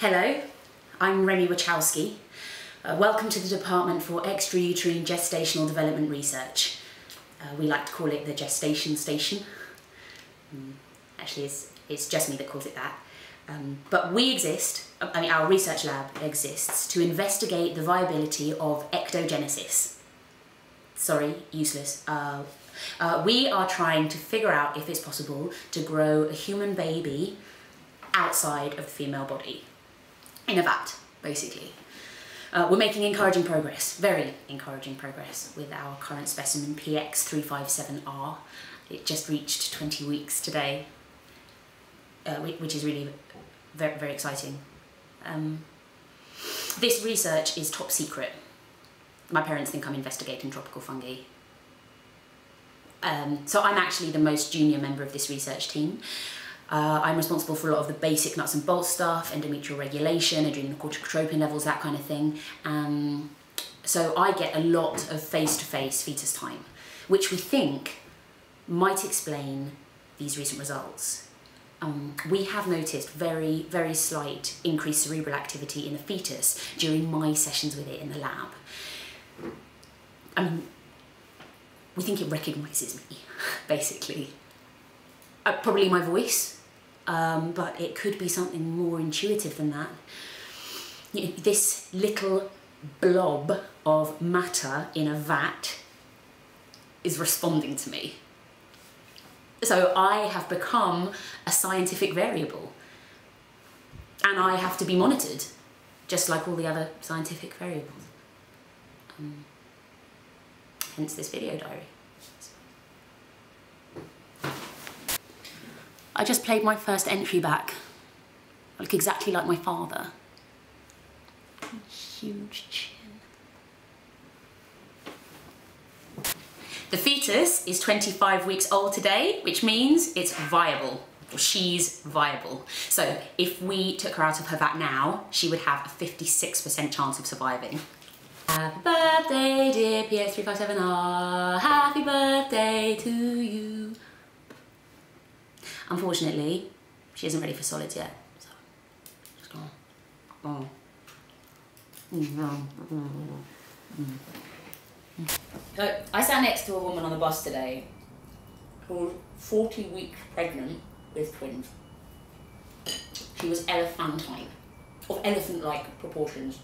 Hello, I'm Remy Wachowski. Welcome to the Department for Extrauterine Gestational Development Research. We like to call it the Gestation Station. Actually, it's just me that calls it that. But we exist, our research lab exists to investigate the viability of ectogenesis. Sorry, useless. We are trying to figure out if it's possible to grow a human baby outside of the female body. In a vat, basically. We're making encouraging progress, very encouraging progress, with our current specimen PX357R. It just reached 20 weeks today, which is really very, very exciting. This research is top secret. My parents think I'm investigating tropical fungi. So I'm actually the most junior member of this research team. I'm responsible for a lot of the basic nuts and bolts stuff, endometrial regulation, adrenocorticotropin levels, that kind of thing. So I get a lot of face-to-face fetus time, which we think might explain these recent results. We have noticed very, very slight increased cerebral activity in the fetus during my sessions with it in the lab. We think it recognises me, basically. Probably my voice, but it could be something more intuitive than that. You know, this little blob of matter in a vat is responding to me. So I have become a scientific variable, and I have to be monitored, just like all the other scientific variables. Hence this video diary. I just played my first entry back. I look exactly like my father. Huge chin. The fetus is 25 weeks old today, which means it's viable, or she's viable. So if we took her out of her vat now, she would have a 56% chance of surviving. Happy birthday, dear PX357R. Happy birthday to you. Unfortunately, she isn't ready for solids yet, so just gonna... So I sat next to a woman on the bus today who was 40 weeks pregnant with twins. She was elephantine, of elephant-like proportions.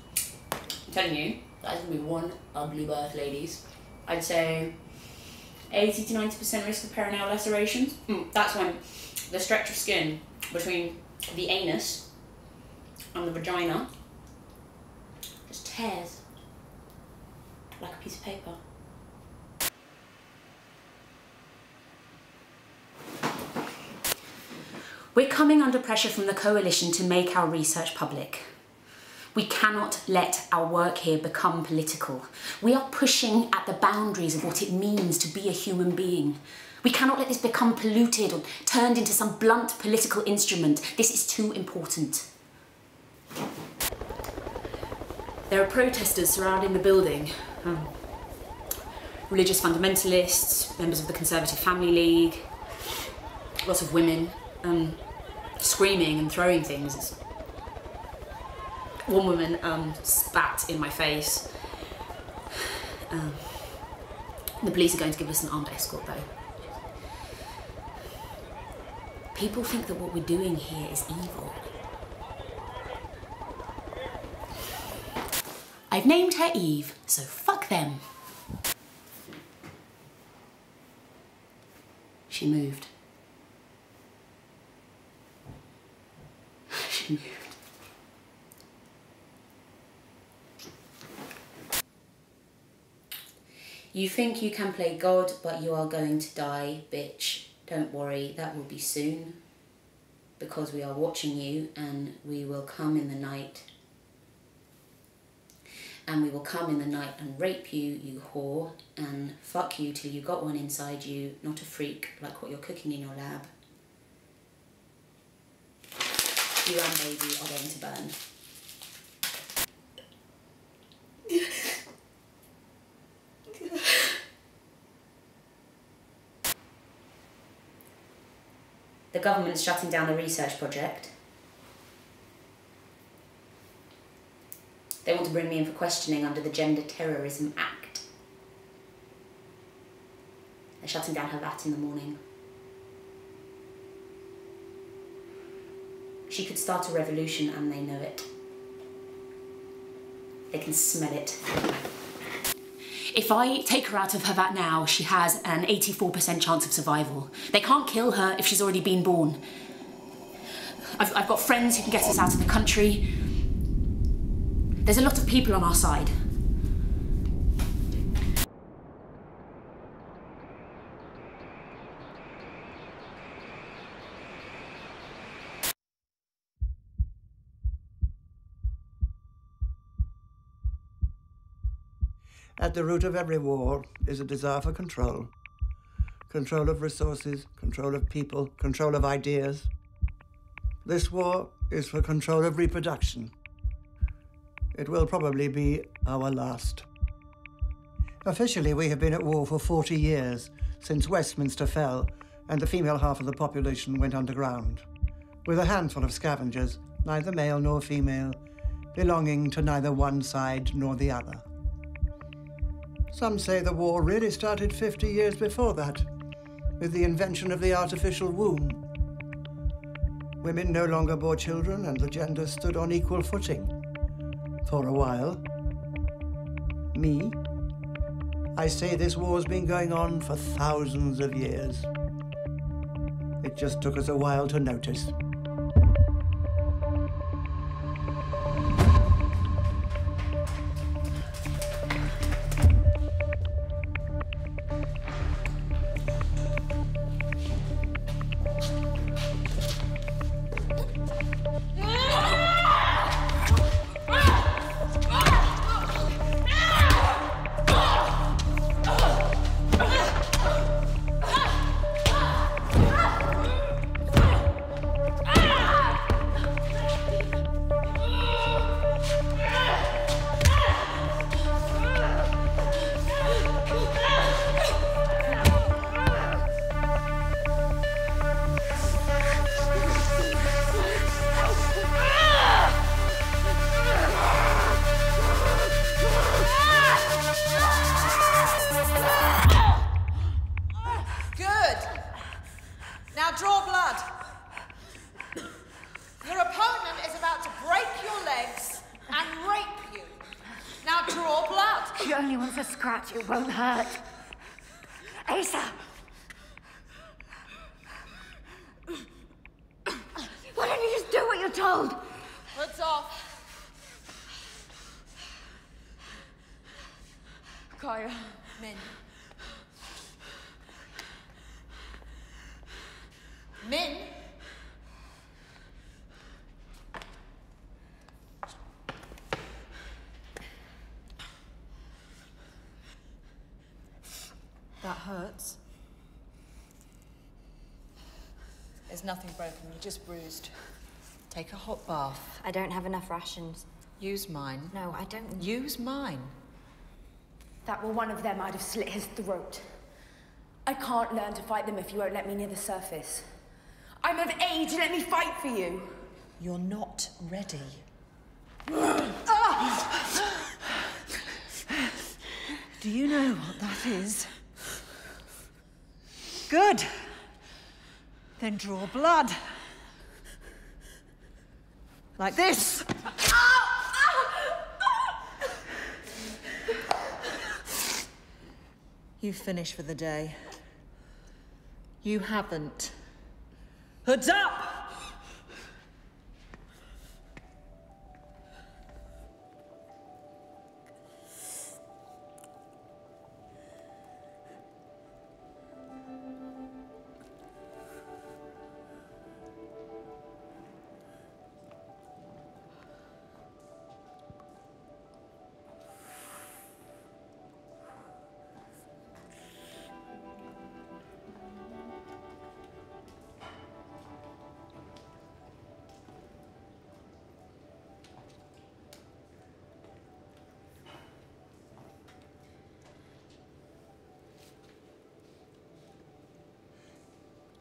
I'm telling you, that's gonna be one ugly birth, ladies. I'd say 80 to 90% risk of perineal lacerations. That's when the stretch of skin between the anus and the vagina just tears like a piece of paper. We're coming under pressure from the coalition to make our research public. We cannot let our work here become political. We are pushing at the boundaries of what it means to be a human being. We cannot let this become polluted or turned into some blunt political instrument. This is too important. There are protesters surrounding the building. Religious fundamentalists, members of the Conservative Family League, lots of women, screaming and throwing things. One woman spat in my face. The police are going to give us an armed escort though. People think that what we're doing here is evil. I've named her Eve, so fuck them. She moved. She moved. You think you can play God, but you are going to die, bitch. Don't worry, that will be soon. Because we are watching you, and we will come in the night. And we will come in the night and rape you, you whore, and fuck you till you got one inside you, not a freak like what you're cooking in your lab. You and baby are going to burn. The government's shutting down the research project. They want to bring me in for questioning under the Gender Terrorism Act. They're shutting down her VAT in the morning. She could start a revolution and they know it. They can smell it. If I take her out of her VAT now, she has an 84% chance of survival. They can't kill her if she's already been born. I've got friends who can get us out of the country. There's a lot of people on our side. At the root of every war is a desire for control. Control of resources, control of people, control of ideas. This war is for control of reproduction. It will probably be our last. Officially, we have been at war for 40 years, since Westminster fell and the female half of the population went underground, with a handful of scavengers, neither male nor female, belonging to neither one side nor the other. Some say the war really started 50 years before that, with the invention of the artificial womb. Women no longer bore children and the genders stood on equal footing. For a while. Me? I say this war's been going on for thousands of years. It just took us a while to notice. It won't hurt. Asa! Why don't you just do what you're told? Hoods off. Kaya. Min. Min? That hurts. There's nothing broken, you're just bruised. Take a hot bath. I don't have enough rations. Use mine. No, I don't. Use mine. If that were one of them, I'd have slit his throat. I can't learn to fight them if you won't let me near the surface. I'm of age, let me fight for you. You're not ready. Do you know what that is? Good. Then draw blood. Like this. You've finished for the day. You haven't. Hoods up!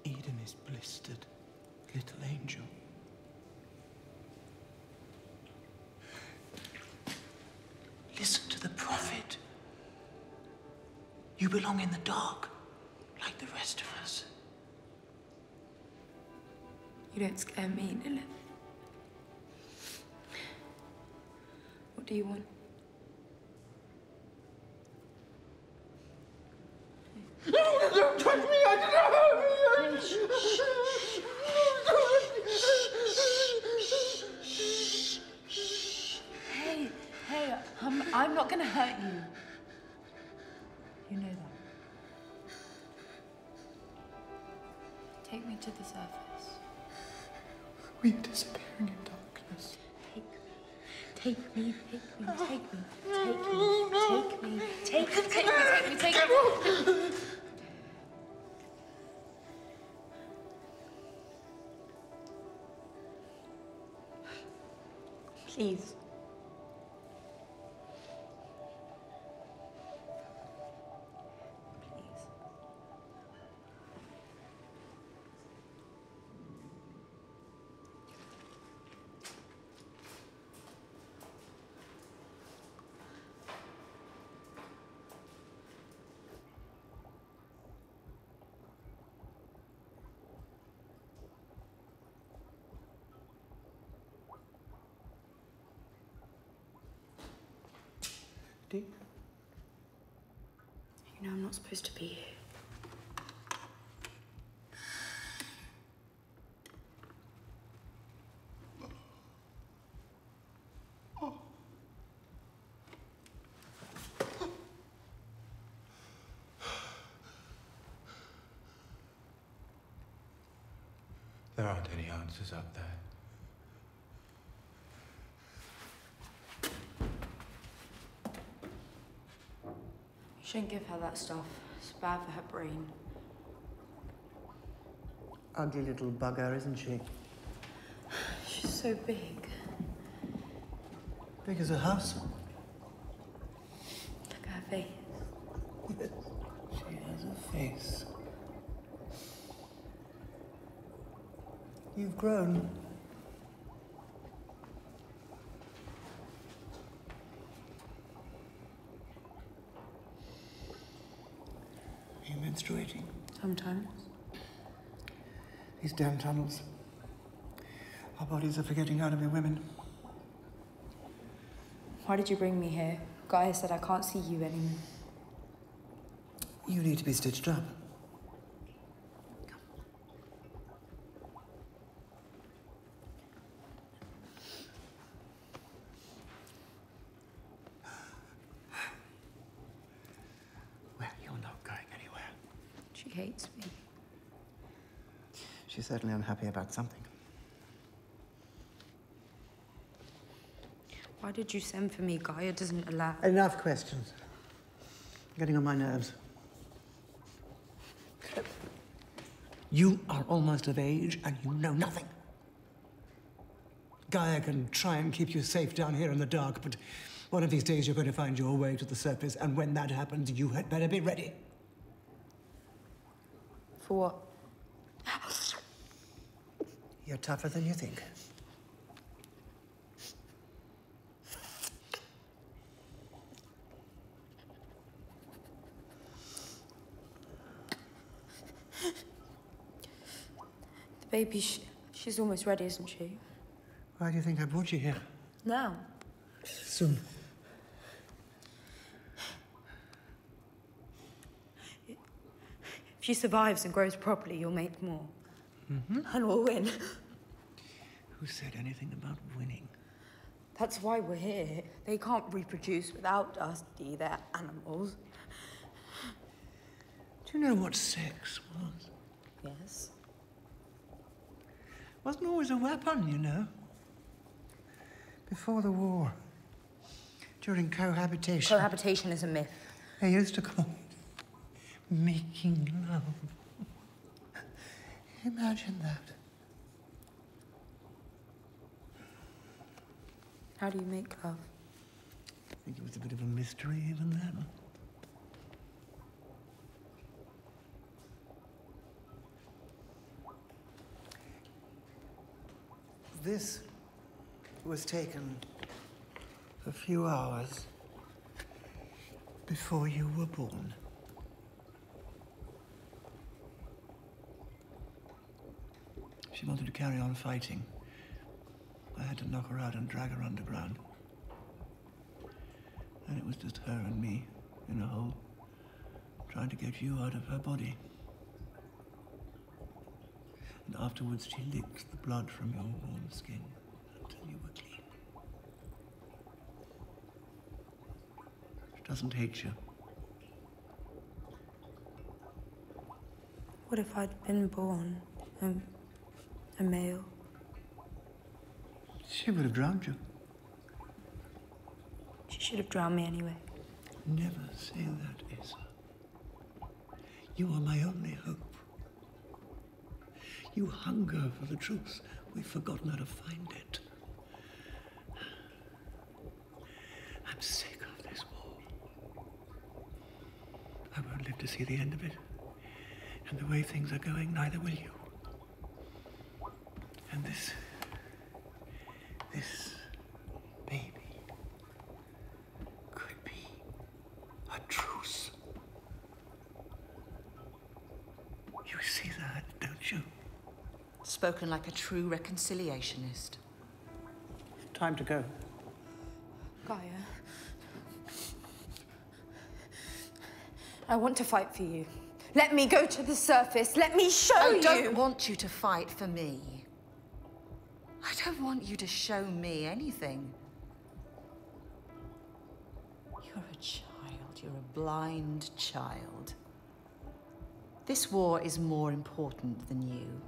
Eden is blistered, little angel. You belong in the dark, like the rest of us. You don't scare me, Lilith. What do you want? Don't touch me! I didn't Hey, I'm not gonna hurt you. You know that. Take me to the surface. We are disappearing in darkness. Take me. Please. Deep. You know I'm not supposed to be here. There aren't any answers up there. You shouldn't give her that stuff. It's bad for her brain. Ugly little bugger, isn't she? She's so big. Big as a house. Look at her face. Yes, she has a face. You've grown. Are you menstruating? Sometimes. These damn tunnels. Our bodies are forgetting how to be women. Why did you bring me here? Guy said I can't see you anymore. You need to be stitched up. Well, you're not going anywhere. She hates me. She's certainly unhappy about something. Why did you send for me? Gaia doesn't allow. Enough questions. Getting on my nerves. You are almost of age and you know nothing. Gaia can try and keep you safe down here in the dark, but one of these days you're going to find your way to the surface, and when that happens, you had better be ready. For what? You're tougher than you think. The baby, she's almost ready, isn't she? Why do you think I brought you here? Now. Soon. If she survives and grows properly, you'll make more. Mm-hmm. And we'll win. Who said anything about winning? That's why we're here. They can't reproduce without us, they're animals. Do you know what sex was? Yes. Wasn't always a weapon, you know. Before the war, during cohabitation. Cohabitation is a myth. They used to call it making love. Imagine that. How do you make love? I think it was a bit of a mystery even then. This was taken a few hours before you were born. wanted to carry on fighting, I had to knock her out and drag her underground. And it was just her and me in a hole, trying to get you out of her body. And afterwards she licked the blood from your warm skin until you were clean. She doesn't hate you. What if I'd been born a male? She would have drowned you. She should have drowned me anyway. Never say that, Asa. You are my only hope. You hunger for the truth. We've forgotten how to find it. I'm sick of this war. I won't live to see the end of it. And the way things are going, neither will you. And this baby could be a truce. You see that, don't you? Spoken like a true reconciliationist. Time to go. Gaia. I want to fight for you. Let me go to the surface. Let me show you. I don't want you to fight for me. I don't want you to show me anything. You're a child. You're a blind child. This war is more important than you.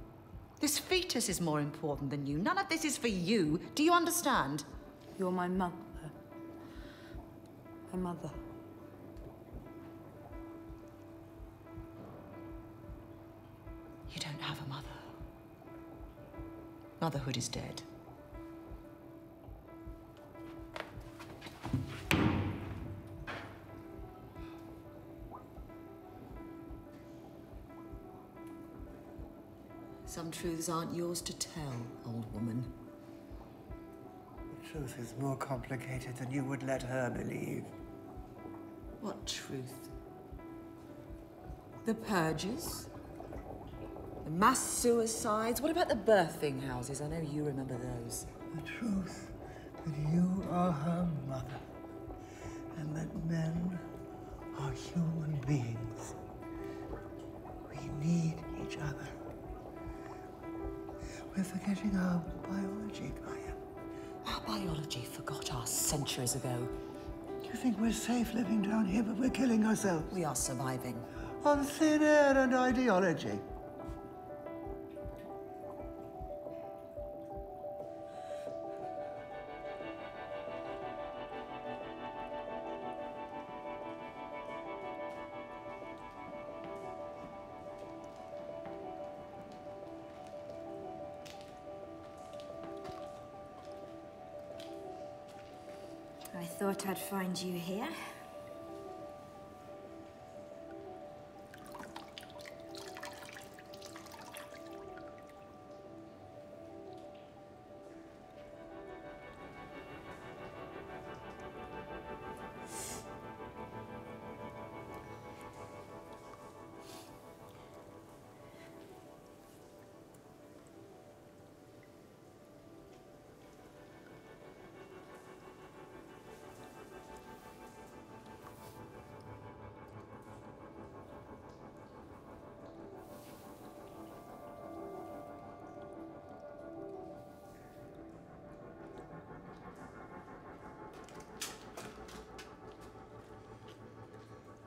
This fetus is more important than you. None of this is for you. Do you understand? You're my mother. My mother. You don't have a mother. Motherhood is dead. Some truths aren't yours to tell, old woman. The truth is more complicated than you would let her believe. What truth? The purges? The mass suicides? What about the birthing houses? I know you remember those. The truth that you are her mother, and that men are human beings. We need each other. We're forgetting our biology, Gaia. Our biology forgot us centuries ago. You think we're safe living down here, but we're killing ourselves? We are surviving. On thin air and ideology. I thought I'd find you here.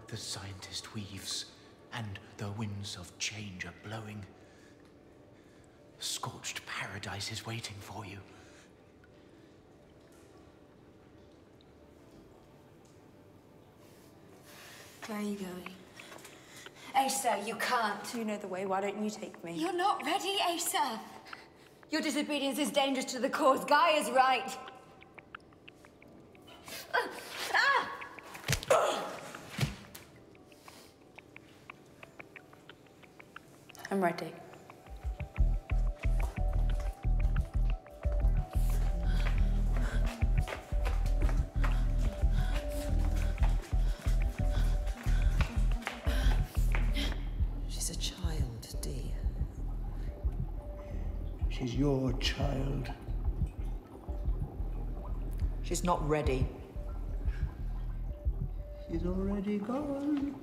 The scientist weaves, and the winds of change are blowing. Scorched paradise is waiting for you. Where are you going? Asa, you can't. You know the way. Why don't you take me? You're not ready, Asa. Your disobedience is dangerous to the cause. Gaia's right. I'm ready. She's a child, Dee. She's your child. She's not ready. She's already gone.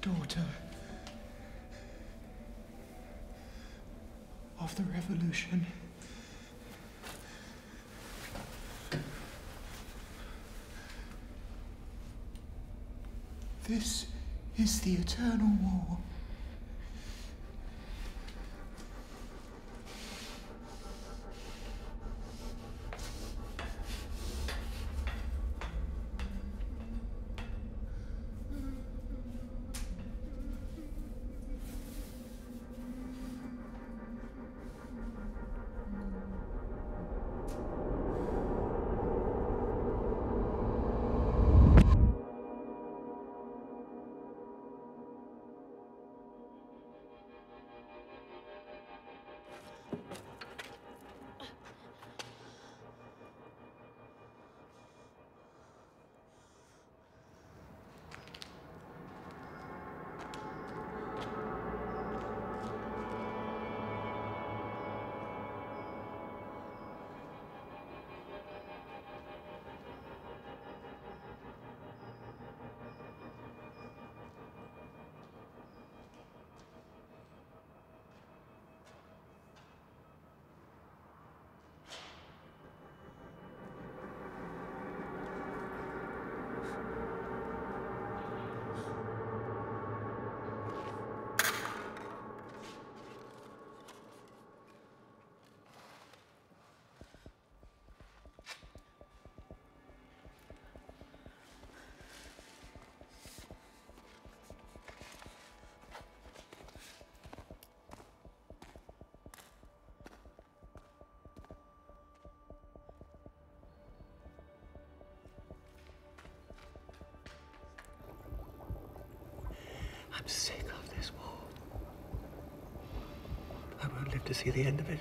Daughter of the revolution. This is the eternal war. I'm sick of this war. I won't live to see the end of it.